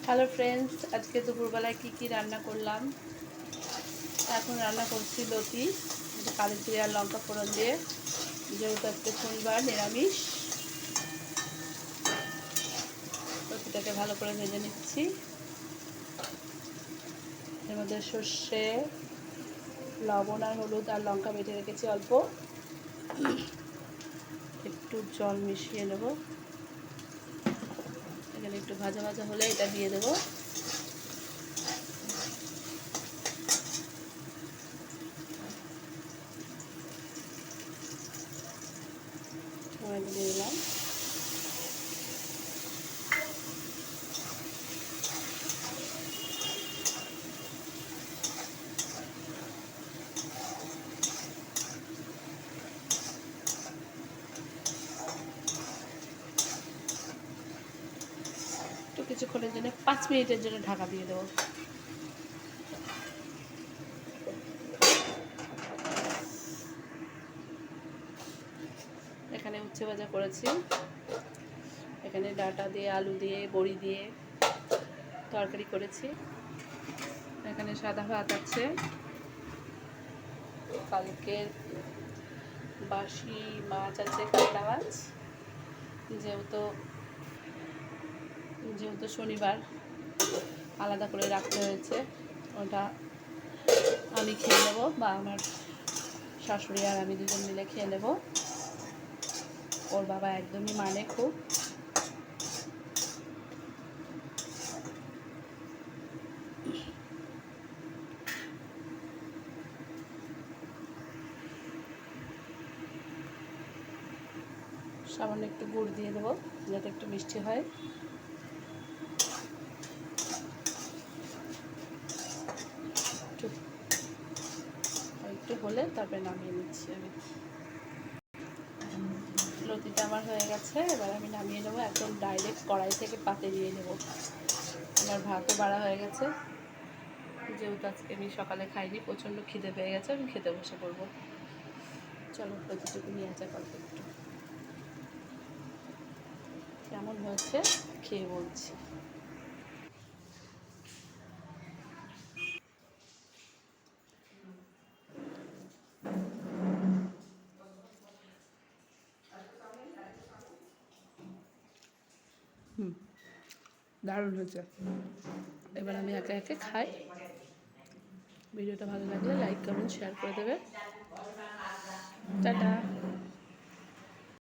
Hello friends, আজকে দুপুরবেলায় কি রান্না করলাম। এখন রান্না করছি লতি, কালি জিরে আর লঙ্কা ফোড়ন দিয়ে, যেহেতু আজকে শনিবার নিরামিষ। লতিটাকে ভালো করে ভেজে নিচ্ছি। এর মধ্যে সর্ষে, লবণ আর হলুদ আর লঙ্কা বেটে রেখেছি অল্প, একটু জল মিশিয়ে নেব। এখানে একটু ভাজা ভাজা হলে এটা দিয়ে দেবো। টমেটো দিয়ে দিলাম। একটু কিছুক্ষণের জন্য 5 মিনিটের জন্য ঢাকা দিয়ে দেবো। এখানে উচ্ছে ভাজা করেছি, এখানে ডাঁটা দিয়ে, আলু দিয়ে, বড়ি দিয়ে তরকারি করেছি। এখানে সাদা ভাত আছে, কালকের বাসি মাছ আছে, কাতলা মাছ। যেহেতু শনিবার আলাদা করে রাখতে হয়েছে, ওটা আমি খেয়ে নেব, বা আমার শাশুড়ি আর আমি দুজন মিলে খেয়ে নেব। ওর বাবা একদমই মানে খুব। সামান্য একটু গুড় দিয়ে দেবো যাতে একটু মিষ্টি হয়। একটু হলে তারপরে নামিয়ে নিচ্ছি আমি। লতিটা আমার হয়ে গেছে, এবার আমি নামিয়ে নেবো। একদম ডাইরেক্ট কড়াই থেকে পাতে দিয়ে দেবো। আমার ভাতও বাড়া হয়ে গেছে, যেহেতু আজকে আমি সকালে খাইনি, প্রচণ্ড খিদে পেয়ে গেছে, আমি খেতে বসে পড়বো। চলো লতিটুকু নিয়ে যাক অল্প একটু। কেমন হয়েছে খেয়ে বলছি। দারুণ হয়েছে। এবার আমি একে একে খাই। ভিডিওটা ভালো লাগলে লাইক, কমেন্ট, শেয়ার করে দেবে। টাটা।